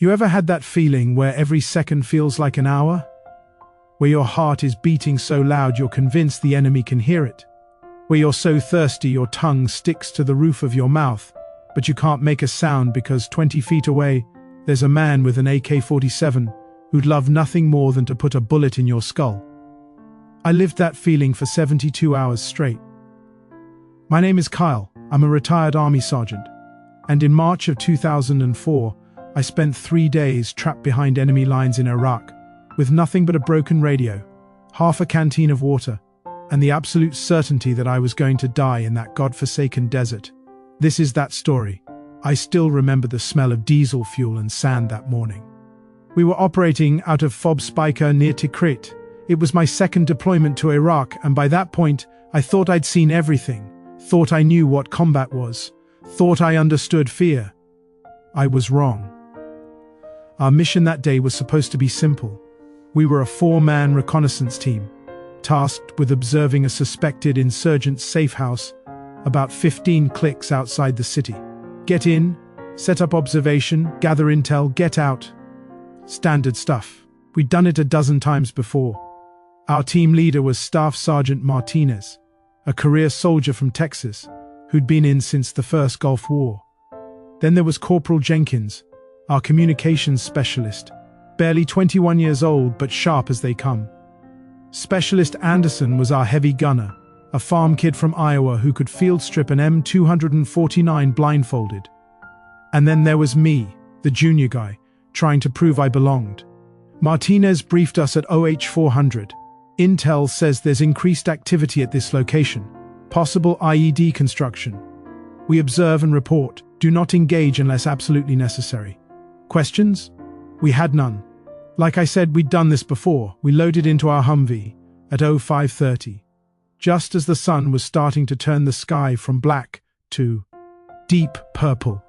You ever had that feeling where every second feels like an hour? Where your heart is beating so loud you're convinced the enemy can hear it? Where you're so thirsty your tongue sticks to the roof of your mouth, but you can't make a sound because 20 feet away, there's a man with an AK-47 who'd love nothing more than to put a bullet in your skull. I lived that feeling for 72 hours straight. My name is Kyle. I'm a retired Army sergeant. And in March of 2004, I spent 3 days trapped behind enemy lines in Iraq, with nothing but a broken radio, half a canteen of water, and the absolute certainty that I was going to die in that godforsaken desert. This is that story. I still remember the smell of diesel fuel and sand that morning. We were operating out of Fob Spiker near Tikrit. It was my second deployment to Iraq, and by that point, I thought I'd seen everything, thought I knew what combat was, thought I understood fear. I was wrong. Our mission that day was supposed to be simple. We were a 4-man reconnaissance team, tasked with observing a suspected insurgent safe house about 15 clicks outside the city. Get in, set up observation, gather intel, get out. Standard stuff. We'd done it a dozen times before. Our team leader was Staff Sergeant Martinez, a career soldier from Texas, who'd been in since the first Gulf War. Then there was Corporal Jenkins, our communications specialist, barely 21 years old but sharp as they come. Specialist Anderson was our heavy gunner, a farm kid from Iowa who could field strip an M249 blindfolded. And then there was me, the junior guy, trying to prove I belonged. Martinez briefed us at OH-400. Intel says there's increased activity at this location, possible IED construction. We observe and report, do not engage unless absolutely necessary. Questions? We had none. Like I said, we'd done this before. We loaded into our Humvee at 0530. Just as the sun was starting to turn the sky from black to deep purple.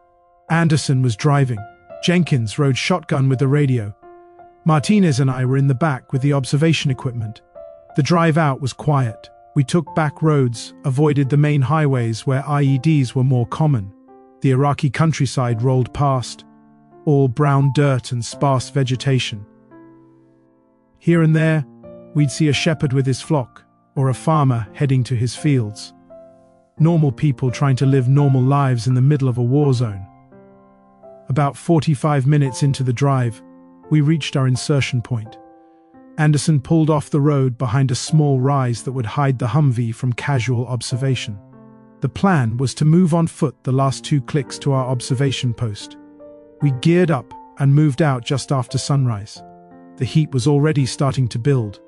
Anderson was driving. Jenkins rode shotgun with the radio. Martinez and I were in the back with the observation equipment. The drive out was quiet. We took back roads, avoided the main highways where IEDs were more common. The Iraqi countryside rolled past, all brown dirt and sparse vegetation. Here and there, we'd see a shepherd with his flock, or a farmer heading to his fields. Normal people trying to live normal lives in the middle of a war zone. About 45 minutes into the drive, we reached our insertion point. Anderson pulled off the road behind a small rise that would hide the Humvee from casual observation. The plan was to move on foot the last 2 clicks to our observation post. We geared up and moved out just after sunrise. The heat was already starting to build.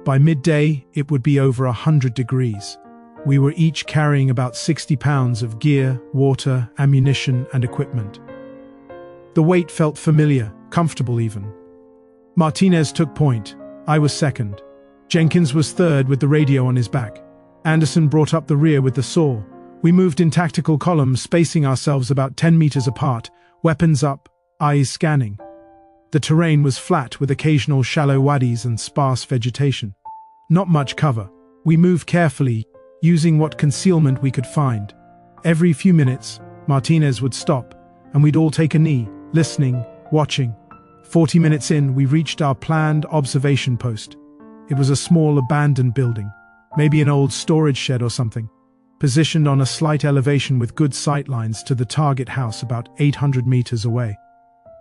By midday, it would be over 100 degrees. We were each carrying about 60 pounds of gear, water, ammunition, and equipment. The weight felt familiar, comfortable even. Martinez took point. I was second. Jenkins was third with the radio on his back. Anderson brought up the rear with the saw. We moved in tactical columns, spacing ourselves about 10 meters apart, weapons up, eyes scanning. The terrain was flat with occasional shallow wadis and sparse vegetation. Not much cover. We moved carefully, using what concealment we could find. Every few minutes, Martinez would stop, and we'd all take a knee, listening, watching. 40 minutes in, we reached our planned observation post. It was a small abandoned building, maybe an old storage shed or something, positioned on a slight elevation with good sightlines to the target house about 800 meters away.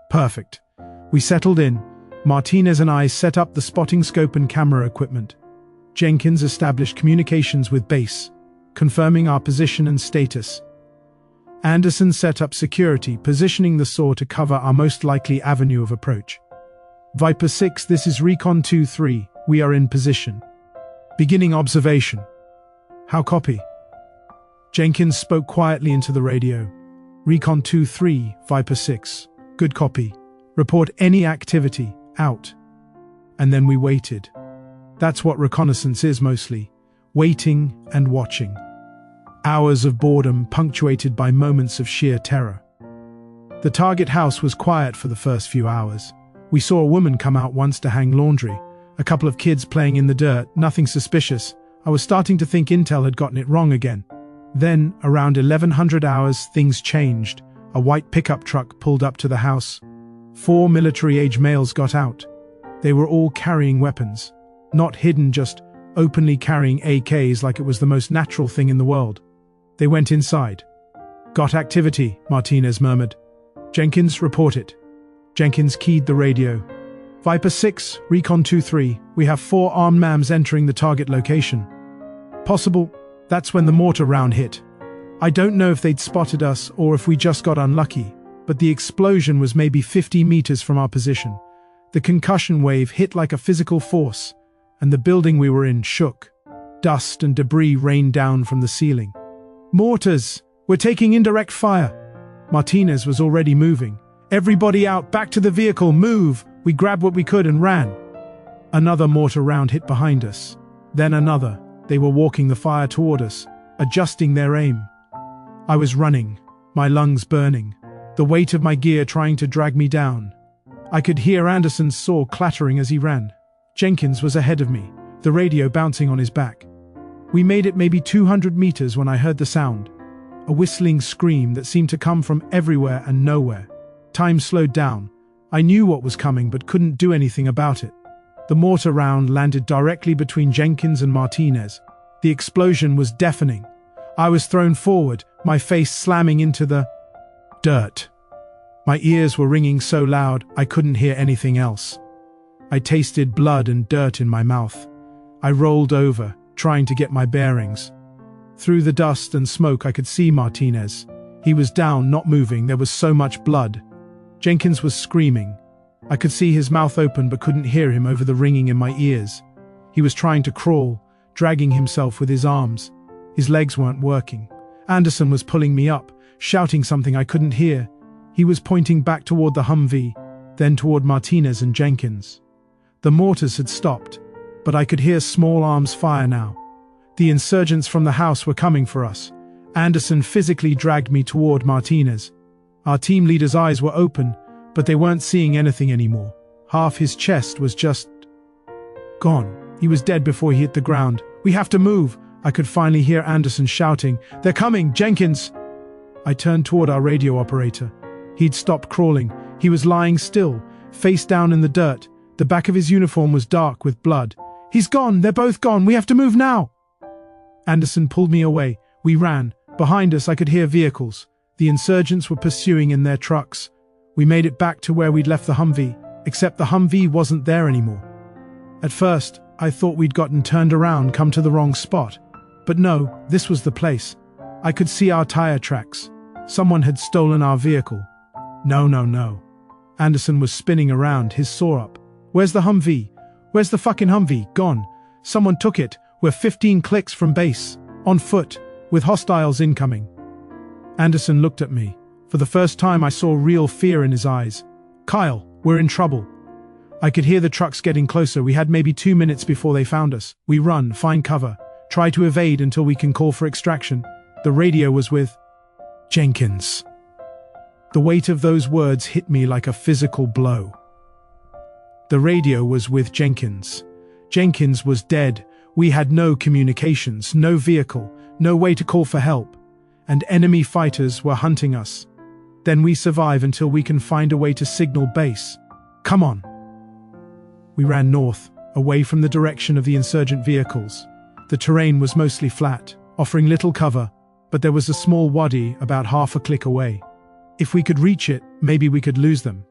Perfect. We settled in. Martinez and I set up the spotting scope and camera equipment. Jenkins established communications with base, confirming our position and status. Anderson set up security, positioning the saw to cover our most likely avenue of approach. Viper 6, this is Recon 2-3. We are in position. Beginning observation. How copy? Jenkins spoke quietly into the radio. Recon 2-3, Viper 6. Good copy. Report any activity. Out. And then we waited. That's what reconnaissance is mostly. Waiting and watching. Hours of boredom punctuated by moments of sheer terror. The target house was quiet for the first few hours. We saw a woman come out once to hang laundry, a couple of kids playing in the dirt, nothing suspicious. I was starting to think Intel had gotten it wrong again. Then, around 1100 hours, things changed. A white pickup truck pulled up to the house. 4 military-age males got out. They were all carrying weapons. Not hidden, just openly carrying AKs like it was the most natural thing in the world. They went inside. "Got activity," Martinez murmured. "Jenkins, report it." Jenkins keyed the radio. "Viper 6, Recon 2-3, we have 4 armed mams entering the target location." "Possible." That's when the mortar round hit. I don't know if they'd spotted us or if we just got unlucky, but the explosion was maybe 50 meters from our position. The concussion wave hit like a physical force, and the building we were in shook. Dust and debris rained down from the ceiling. "Mortars! We're taking indirect fire!" Martinez was already moving. "Everybody out, back to the vehicle, move!" We grabbed what we could and ran. Another mortar round hit behind us. Then another. They were walking the fire toward us, adjusting their aim. I was running, my lungs burning, the weight of my gear trying to drag me down. I could hear Anderson's saw clattering as he ran. Jenkins was ahead of me, the radio bouncing on his back. We made it maybe 200 meters when I heard the sound. A whistling scream that seemed to come from everywhere and nowhere. Time slowed down. I knew what was coming but couldn't do anything about it. The mortar round landed directly between Jenkins and Martinez. The explosion was deafening. I was thrown forward, my face slamming into the dirt. My ears were ringing so loud I couldn't hear anything else. I tasted blood and dirt in my mouth. I rolled over, trying to get my bearings. Through the dust and smoke I could see Martinez. He was down, not moving, there was so much blood. Jenkins was screaming. I could see his mouth open but couldn't hear him over the ringing in my ears. He was trying to crawl, dragging himself with his arms. His legs weren't working. Anderson was pulling me up, shouting something I couldn't hear. He was pointing back toward the Humvee, then toward Martinez and Jenkins. The mortars had stopped, but I could hear small arms fire now. The insurgents from the house were coming for us. Anderson physically dragged me toward Martinez. Our team leader's eyes were open, but they weren't seeing anything anymore. Half his chest was just gone. He was dead before he hit the ground. "We have to move!" I could finally hear Anderson shouting. "They're coming, Jenkins!" I turned toward our radio operator. He'd stopped crawling. He was lying still, face down in the dirt. The back of his uniform was dark with blood. "He's gone! They're both gone! We have to move now!" Anderson pulled me away. We ran. Behind us I could hear vehicles. The insurgents were pursuing in their trucks. We made it back to where we'd left the Humvee, except the Humvee wasn't there anymore. At first, I thought we'd gotten turned around, come to the wrong spot. But no, this was the place. I could see our tire tracks. Someone had stolen our vehicle. No. Anderson was spinning around, his saw up. "Where's the Humvee? Where's the fucking Humvee? Gone. Someone took it. We're 15 clicks from base. On foot, with hostiles incoming." Anderson looked at me. For the first time I saw real fear in his eyes. "Kyle, we're in trouble." I could hear the trucks getting closer. We had maybe 2 minutes before they found us. We run, find cover, try to evade until we can call for extraction. The radio was with Jenkins. The weight of those words hit me like a physical blow. The radio was with Jenkins. Jenkins was dead. We had no communications, no vehicle, no way to call for help. And enemy fighters were hunting us. Then we survive until we can find a way to signal base. Come on. We ran north, away from the direction of the insurgent vehicles. The terrain was mostly flat, offering little cover, but there was a small wadi about half a click away. If we could reach it, maybe we could lose them.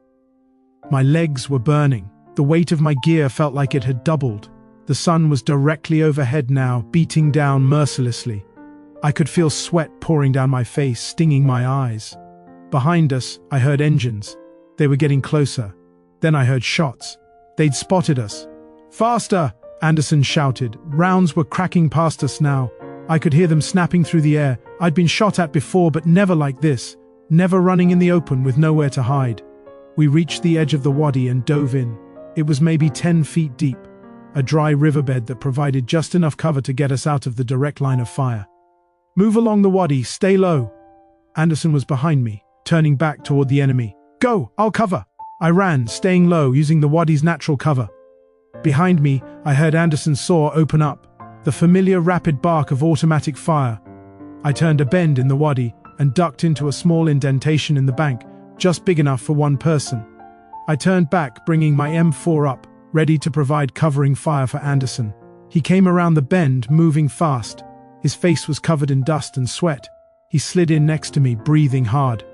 My legs were burning. The weight of my gear felt like it had doubled. The sun was directly overhead now, beating down mercilessly. I could feel sweat pouring down my face, stinging my eyes. Behind us, I heard engines. They were getting closer. Then I heard shots. They'd spotted us. "Faster!" Anderson shouted. Rounds were cracking past us now. I could hear them snapping through the air. I'd been shot at before, but never like this. Never running in the open with nowhere to hide. We reached the edge of the wadi and dove in. It was maybe 10 feet deep. A dry riverbed that provided just enough cover to get us out of the direct line of fire. "Move along the wadi, stay low." Anderson was behind me, turning back toward the enemy. "Go, I'll cover." I ran, staying low, using the wadi's natural cover. Behind me, I heard Anderson's saw open up, the familiar rapid bark of automatic fire. I turned a bend in the wadi and ducked into a small indentation in the bank, just big enough for one person. I turned back, bringing my M4 up, ready to provide covering fire for Anderson. He came around the bend, moving fast. His face was covered in dust and sweat. He slid in next to me, breathing hard.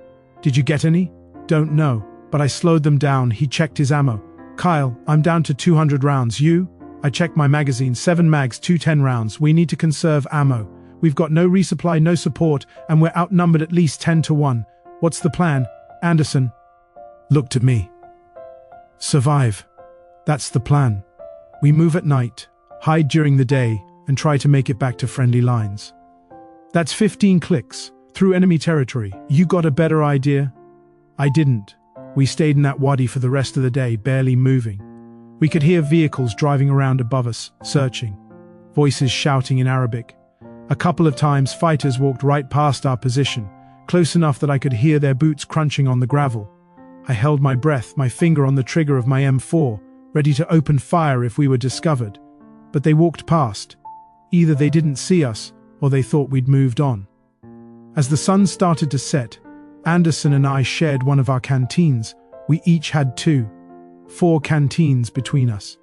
"Did you get any?" "Don't know, but I slowed them down." He checked his ammo. "Kyle, I'm down to 200 rounds. You?" I checked my magazine. 7 mags, 210 rounds. "We need to conserve ammo. We've got no resupply, no support, and we're outnumbered at least 10 to 1. What's the plan?" Anderson looked at me. "Survive. That's the plan. We move at night, hide during the day, and try to make it back to friendly lines. That's 15 clicks through enemy territory. You got a better idea?" I didn't. We stayed in that wadi for the rest of the day, barely moving. We could hear vehicles driving around above us, searching. Voices shouting in Arabic. A couple of times fighters walked right past our position, close enough that I could hear their boots crunching on the gravel. I held my breath, my finger on the trigger of my M4, ready to open fire if we were discovered. But they walked past. Either they didn't see us, or they thought we'd moved on. As the sun started to set, Anderson and I shared one of our canteens. We each had 4 canteens between us.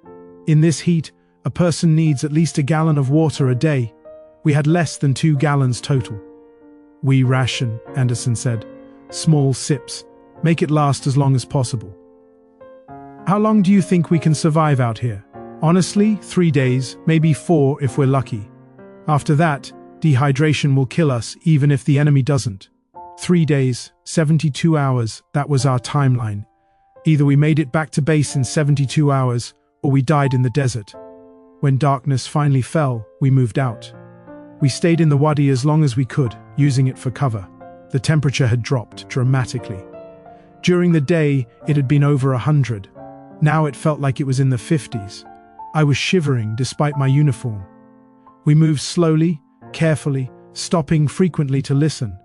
In this heat, a person needs at least a gallon of water a day. We had less than 2 gallons total. "We ration," Anderson said. "Small sips. Make it last as long as possible." "How long do you think we can survive out here?" "Honestly, 3 days, maybe 4 if we're lucky. After that, dehydration will kill us even if the enemy doesn't." 3 days, 72 hours, that was our timeline. Either we made it back to base in 72 hours, or we died in the desert. When darkness finally fell, we moved out. We stayed in the wadi as long as we could, using it for cover. The temperature had dropped dramatically. During the day, it had been over 100. Now it felt like it was in the 50s. I was shivering despite my uniform. We moved slowly, carefully, stopping frequently to listen.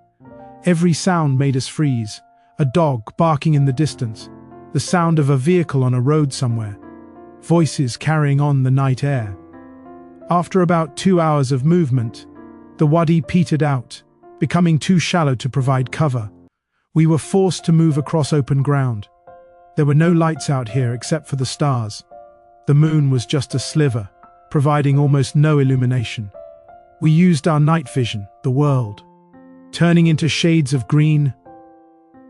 Every sound made us freeze. A dog barking in the distance. The sound of a vehicle on a road somewhere. Voices carrying on the night air. After about 2 hours of movement, the wadi petered out, becoming too shallow to provide cover. We were forced to move across open ground. There were no lights out here except for the stars. The moon was just a sliver, providing almost no illumination. We used our night vision, the world, turning into shades of green.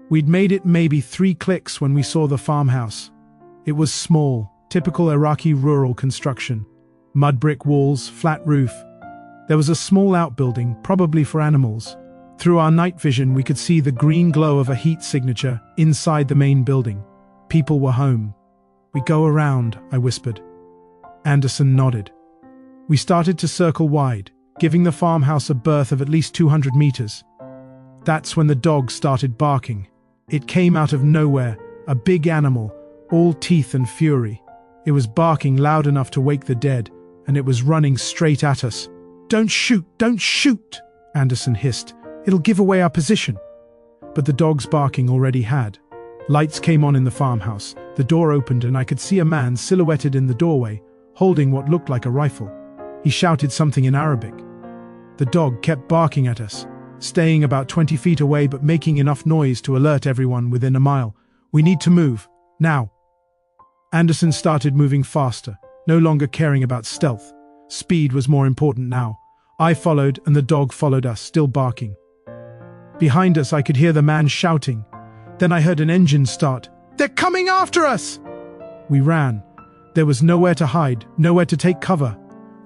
We'd made it maybe 3 clicks when we saw the farmhouse. It was small, typical Iraqi rural construction. Mud brick walls, flat roof. There was a small outbuilding, probably for animals. Through our night vision, we could see the green glow of a heat signature inside the main building. People were home. "We go around," I whispered. Anderson nodded. We started to circle wide, giving the farmhouse a berth of at least 200 meters. That's when the dog started barking. It came out of nowhere, a big animal, all teeth and fury. It was barking loud enough to wake the dead, and it was running straight at us. "Don't shoot! Don't shoot!" Anderson hissed. "It'll give away our position." But the dog's barking already had. Lights came on in the farmhouse. The door opened and I could see a man silhouetted in the doorway, holding what looked like a rifle. He shouted something in Arabic. The dog kept barking at us, staying about 20 feet away but making enough noise to alert everyone within a mile. "We need to move. Now." Anderson started moving faster, no longer caring about stealth. Speed was more important now. I followed and the dog followed us, still barking. Behind us I could hear the man shouting. Then I heard an engine start. "They're coming after us!" We ran. There was nowhere to hide, nowhere to take cover.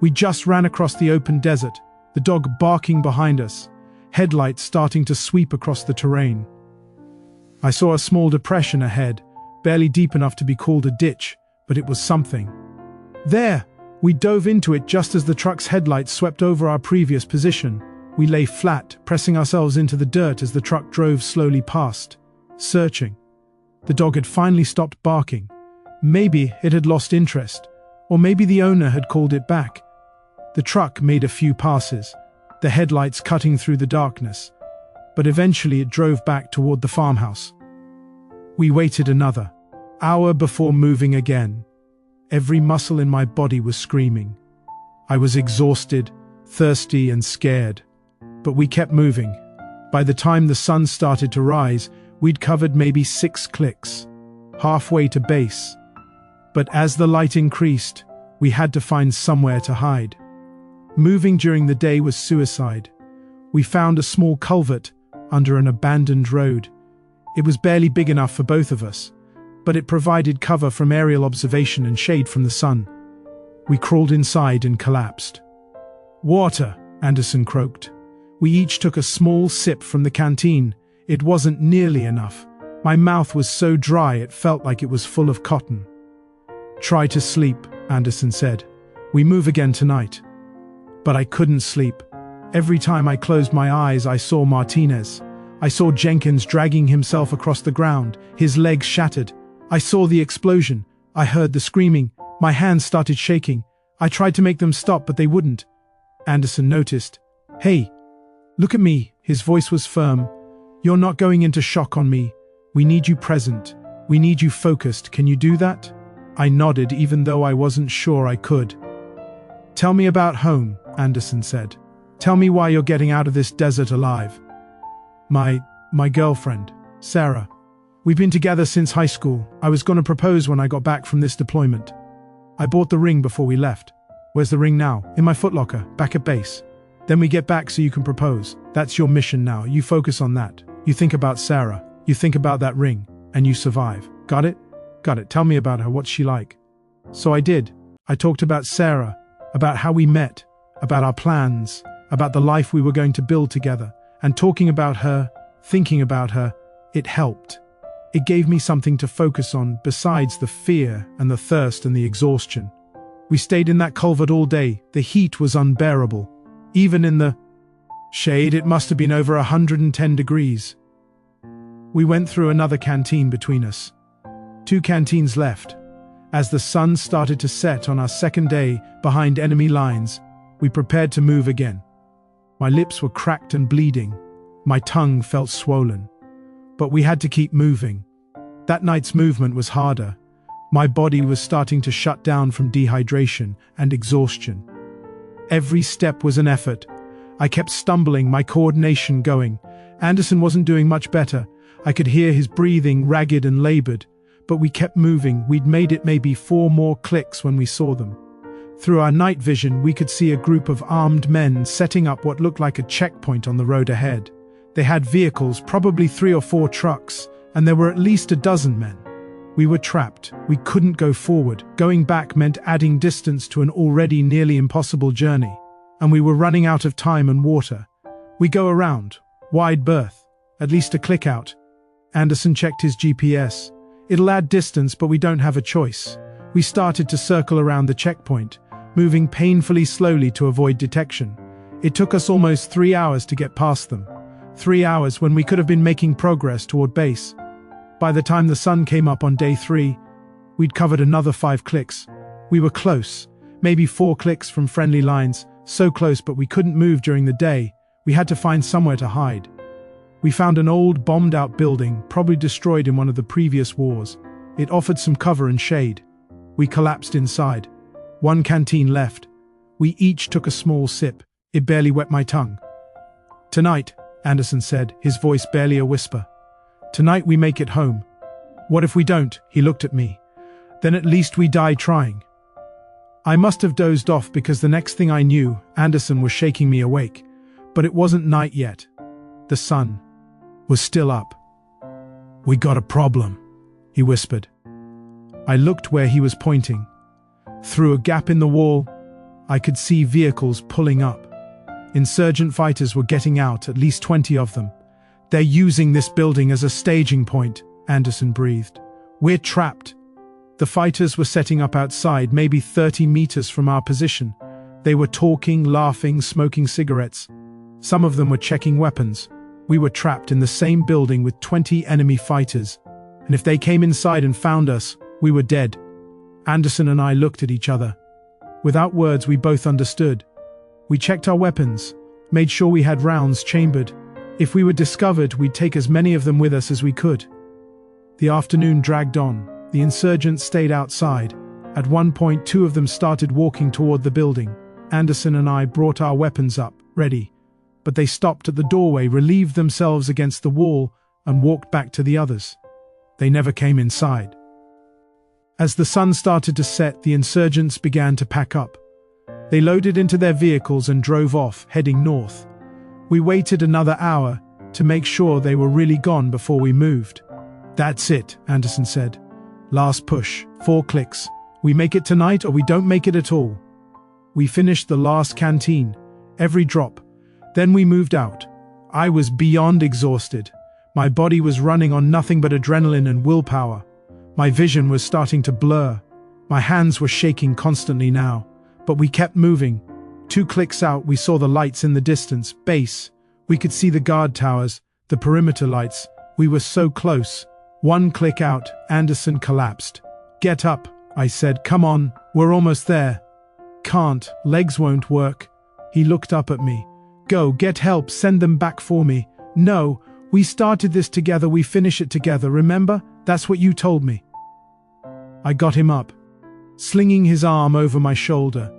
We just ran across the open desert, the dog barking behind us, headlights starting to sweep across the terrain. I saw a small depression ahead, barely deep enough to be called a ditch, but it was something. There! We dove into it just as the truck's headlights swept over our previous position. We lay flat, pressing ourselves into the dirt as the truck drove slowly past, searching. The dog had finally stopped barking. Maybe it had lost interest, or maybe the owner had called it back. The truck made a few passes, the headlights cutting through the darkness, but eventually it drove back toward the farmhouse. We waited another hour before moving again. Every muscle in my body was screaming. I was exhausted, thirsty, and scared. But we kept moving. By the time the sun started to rise, we'd covered maybe 6 clicks. halfway to base. But as the light increased, we had to find somewhere to hide. Moving during the day was suicide. We found a small culvert under an abandoned road. It was barely big enough for both of us, but it provided cover from aerial observation and shade from the sun. We crawled inside and collapsed. "Water," Anderson croaked. We each took a small sip from the canteen. It wasn't nearly enough. My mouth was so dry it felt like it was full of cotton. "Try to sleep," Anderson said. "We move again tonight." But I couldn't sleep. Every time I closed my eyes, I saw Martinez. I saw Jenkins dragging himself across the ground, his legs shattered. I saw the explosion. I heard the screaming. My hands started shaking. I tried to make them stop, but they wouldn't. Anderson noticed. "Hey, look at me." His voice was firm. "You're not going into shock on me. We need you present. We need you focused. Can you do that?" I nodded, even though I wasn't sure I could. "Tell me about home," Anderson said. "Tell me why you're getting out of this desert alive." My girlfriend, Sarah. We've been together since high school. I was going to propose when I got back from this deployment. I bought the ring before we left. Where's the ring now? In my footlocker, back at base. Then we get back so you can propose. That's your mission now. You focus on that. You think about Sarah. You think about that ring. And you survive. Got it? Got it. Tell me about her. What's she like? So I did. I talked about Sarah, about how we met, about our plans, about the life we were going to build together. And talking about her, thinking about her, it helped. It gave me something to focus on besides the fear and the thirst and the exhaustion. We stayed in that culvert all day. The heat was unbearable. Even in the shade, it must have been over 110 degrees. We went through another canteen between us. 2 canteens left. As the sun started to set on our second day behind enemy lines, we prepared to move again. My lips were cracked and bleeding. My tongue felt swollen. But we had to keep moving. That night's movement was harder. My body was starting to shut down from dehydration and exhaustion. Every step was an effort. I kept stumbling, my coordination going. Anderson wasn't doing much better. I could hear his breathing, ragged and labored. But we kept moving. We'd made it maybe 4 more clicks when we saw them. Through our night vision, we could see a group of armed men setting up what looked like a checkpoint on the road ahead. They had vehicles, probably 3 or 4 trucks, and there were at least a dozen men. We were trapped. We couldn't go forward. Going back meant adding distance to an already nearly impossible journey. And we were running out of time and water. We go around. Wide berth. At least a click out. Anderson checked his GPS. It'll add distance, but we don't have a choice. We started to circle around the checkpoint, moving painfully slowly to avoid detection. It took us almost 3 hours to get past them. 3 hours when we could have been making progress toward base. By the time the sun came up on day 3, we'd covered another 5 clicks. We were close, maybe 4 clicks from friendly lines, so close but we couldn't move during the day. We had to find somewhere to hide. We found an old bombed-out building, probably destroyed in one of the previous wars. It offered some cover and shade. We collapsed inside. 1 canteen left. We each took a small sip. It barely wet my tongue. "Tonight," Anderson said, his voice barely a whisper. "Tonight we make it home." "What if we don't?" He looked at me. "Then at least we die trying." I must have dozed off because the next thing I knew, Anderson was shaking me awake. But it wasn't night yet. The sun was still up. "We got a problem," he whispered. I looked where he was pointing. Through a gap in the wall, I could see vehicles pulling up. Insurgent fighters were getting out, at least 20 of them. "They're using this building as a staging point," Anderson breathed. "We're trapped." The fighters were setting up outside, maybe 30 meters from our position. They were talking, laughing, smoking cigarettes. Some of them were checking weapons. We were trapped in the same building with 20 enemy fighters. And if they came inside and found us, we were dead. Anderson and I looked at each other. Without words, we both understood. We checked our weapons, made sure we had rounds chambered. If we were discovered, we'd take as many of them with us as we could. The afternoon dragged on. The insurgents stayed outside. At one point, 2 of them started walking toward the building. Anderson and I brought our weapons up, ready. But they stopped at the doorway, relieved themselves against the wall, and walked back to the others. They never came inside. As the sun started to set, the insurgents began to pack up. They loaded into their vehicles and drove off, heading north. We waited another hour to make sure they were really gone before we moved. "That's it," Anderson said. "Last push, 4 clicks. We make it tonight or we don't make it at all." We finished the last canteen, every drop. Then we moved out. I was beyond exhausted. My body was running on nothing but adrenaline and willpower. My vision was starting to blur. My hands were shaking constantly now, but we kept moving. 2 clicks out, we saw the lights in the distance, base. We could see the guard towers, the perimeter lights. We were so close. 1 click out, Anderson collapsed. "Get up," I said. "Come on, we're almost there." "Can't, legs won't work." He looked up at me. "Go, get help, send them back for me." "No, we started this together, we finish it together, remember? That's what you told me." I got him up, slinging his arm over my shoulder.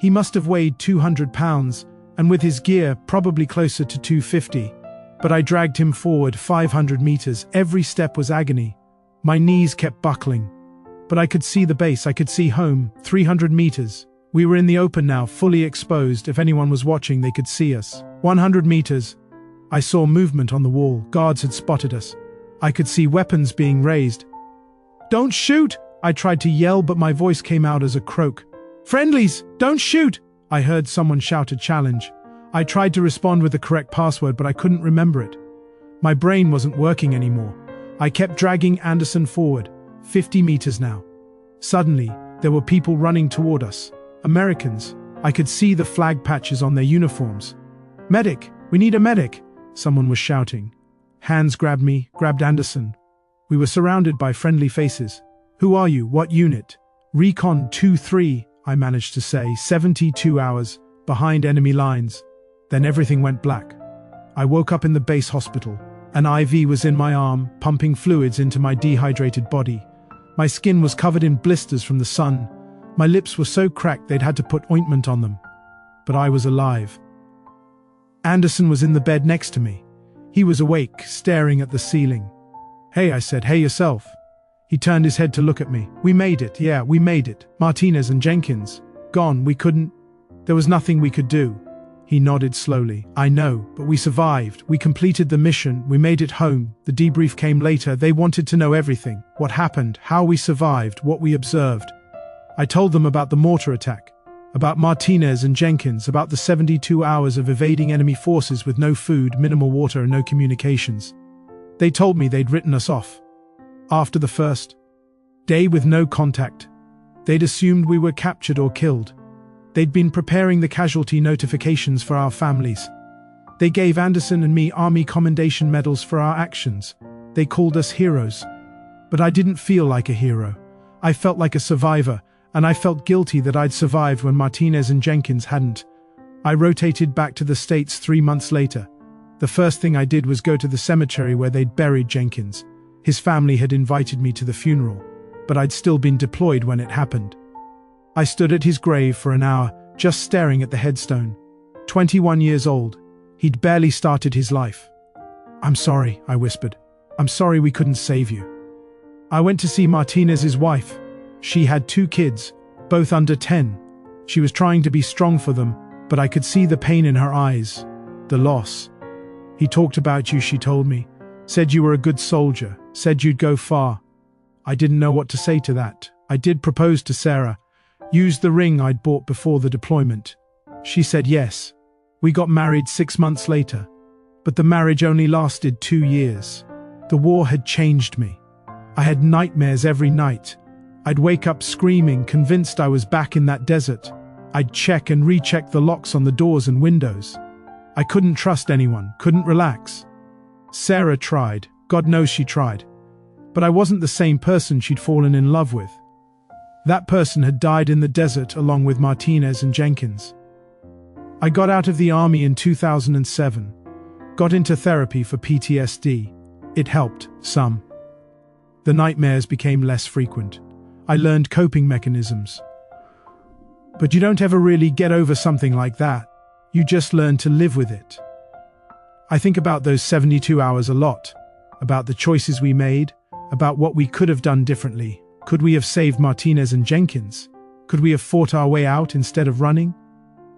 He must have weighed 200 pounds, and with his gear, probably closer to 250. But I dragged him forward 500 meters. Every step was agony. My knees kept buckling. But I could see the base, I could see home, 300 meters. We were in the open now, fully exposed. If anyone was watching, they could see us. 100 meters. I saw movement on the wall. Guards had spotted us. I could see weapons being raised. "Don't shoot!" I tried to yell, but my voice came out as a croak. "Friendlies, don't shoot!" I heard someone shout a challenge. I tried to respond with the correct password, but I couldn't remember it. My brain wasn't working anymore. I kept dragging Anderson forward, 50 meters now. Suddenly, there were people running toward us. Americans. I could see the flag patches on their uniforms. "Medic! We need a medic!" Someone was shouting. Hands grabbed me, grabbed Anderson. We were surrounded by friendly faces. "Who are you? What unit?" "Recon 2-3, I managed to say, 72 hours, behind enemy lines. Then everything went black. I woke up in the base hospital. An IV was in my arm, pumping fluids into my dehydrated body. My skin was covered in blisters from the sun. My lips were so cracked they'd had to put ointment on them. But I was alive. Anderson was in the bed next to me. He was awake, staring at the ceiling. "Hey," I said, "hey yourself." He turned his head to look at me. "We made it, yeah, we made it. Martinez and Jenkins. Gone, we couldn't. There was nothing we could do." He nodded slowly. "I know, but we survived. We completed the mission. We made it home. The debrief came later. They wanted to know everything. What happened, how we survived, what we observed." I told them about the mortar attack, about Martinez and Jenkins, about the 72 hours of evading enemy forces with no food, minimal water, and no communications. They told me they'd written us off. After the first day with no contact, they'd assumed we were captured or killed. They'd been preparing the casualty notifications for our families. They gave Anderson and me Army Commendation medals for our actions. They called us heroes. But I didn't feel like a hero. I felt like a survivor, and I felt guilty that I'd survived when Martinez and Jenkins hadn't. I rotated back to the States 3 months later. The first thing I did was go to the cemetery where they'd buried Jenkins. His family had invited me to the funeral, but I'd still been deployed when it happened. I stood at his grave for an hour, just staring at the headstone. 21 years old. He'd barely started his life. "I'm sorry," I whispered. "I'm sorry we couldn't save you." I went to see Martinez's wife. She had 2 kids, both under 10. She was trying to be strong for them, but I could see the pain in her eyes, the loss. "He talked about you," she told me. "Said you were a good soldier, said you'd go far." I didn't know what to say to that. I did propose to Sarah, used the ring I'd bought before the deployment. She said yes. We got married 6 months later, but the marriage only lasted 2 years. The war had changed me. I had nightmares every night. I'd wake up screaming, convinced I was back in that desert. I'd check and recheck the locks on the doors and windows. I couldn't trust anyone, couldn't relax. Sarah tried, God knows she tried. But I wasn't the same person she'd fallen in love with. That person had died in the desert along with Martinez and Jenkins. I got out of the army in 2007, got into therapy for PTSD. It helped, some. The nightmares became less frequent. I learned coping mechanisms. But you don't ever really get over something like that. You just learn to live with it. I think about those 72 hours a lot, about the choices we made, about what we could have done differently. Could we have saved Martinez and Jenkins? Could we have fought our way out instead of running?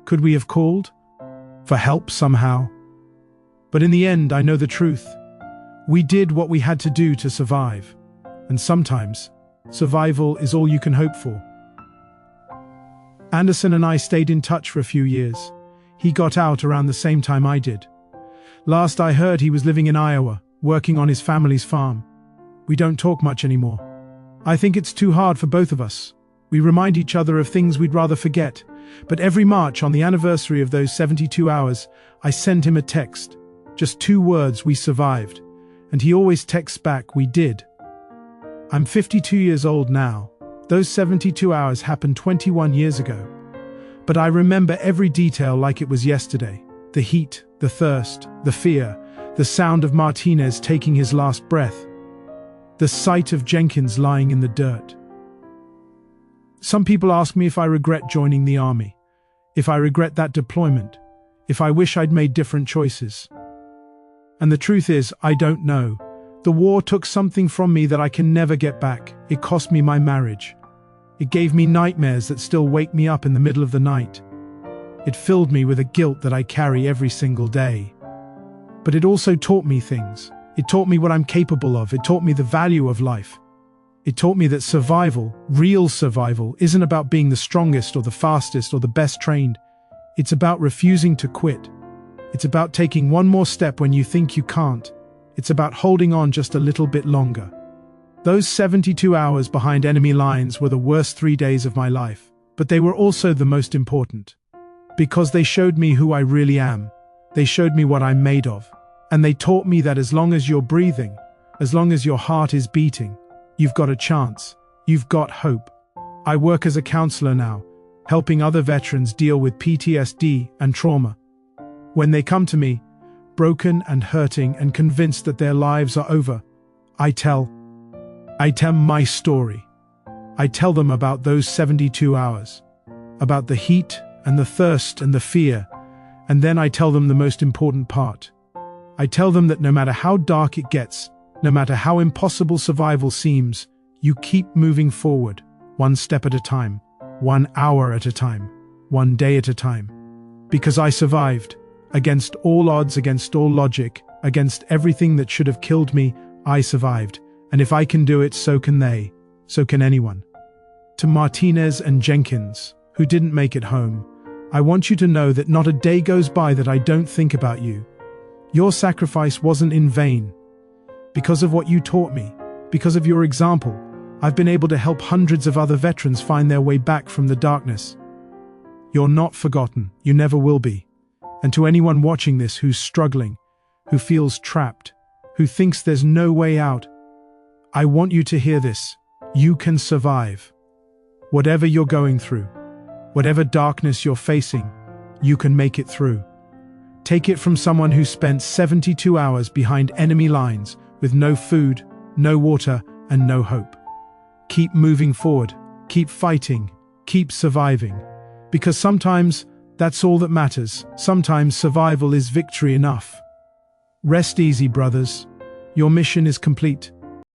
Could we have called for help somehow? But in the end, I know the truth. We did what we had to do to survive. And sometimes, survival is all you can hope for. Anderson and I stayed in touch for a few years. He got out around the same time I did. Last I heard, he was living in Iowa, working on his family's farm. We don't talk much anymore. I think it's too hard for both of us. We remind each other of things we'd rather forget. But every March, on the anniversary of those 72 hours, I send him a text. Just 2 words: we survived. And he always texts back, we did. I'm 52 years old now. Those 72 hours happened 21 years ago. But I remember every detail like it was yesterday. The heat, the thirst, the fear, the sound of Martinez taking his last breath, the sight of Jenkins lying in the dirt. Some people ask me if I regret joining the army, if I regret that deployment, if I wish I'd made different choices. And the truth is, I don't know. The war took something from me that I can never get back. It cost me my marriage. It gave me nightmares that still wake me up in the middle of the night. It filled me with a guilt that I carry every single day. But it also taught me things. It taught me what I'm capable of. It taught me the value of life. It taught me that survival, real survival, isn't about being the strongest or the fastest or the best trained. It's about refusing to quit. It's about taking one more step when you think you can't. It's about holding on just a little bit longer. Those 72 hours behind enemy lines were the worst 3 days of my life, but they were also the most important. Because they showed me who I really am. They showed me what I'm made of. And they taught me that as long as you're breathing, as long as your heart is beating, you've got a chance. You've got hope. I work as a counselor now, helping other veterans deal with PTSD and trauma. When they come to me, broken and hurting and convinced that their lives are over, I tell my story. I tell them about those 72 hours, about the heat and the thirst and the fear, and then I tell them the most important part. I tell them that no matter how dark it gets, no matter how impossible survival seems, you keep moving forward, one step at a time, 1 hour at a time, 1 day at a time. Because I survived. Against all odds, against all logic, against everything that should have killed me, I survived. And if I can do it, so can they. So can anyone. To Martinez and Jenkins, who didn't make it home, I want you to know that not a day goes by that I don't think about you. Your sacrifice wasn't in vain. Because of what you taught me, because of your example, I've been able to help hundreds of other veterans find their way back from the darkness. You're not forgotten. You never will be. And to anyone watching this who's struggling, who feels trapped, who thinks there's no way out, I want you to hear this. You can survive. Whatever you're going through, whatever darkness you're facing, you can make it through. Take it from someone who spent 72 hours behind enemy lines with no food, no water, and no hope. Keep moving forward, keep fighting, keep surviving. Because sometimes that's all that matters. Sometimes survival is victory enough. Rest easy, brothers. Your mission is complete.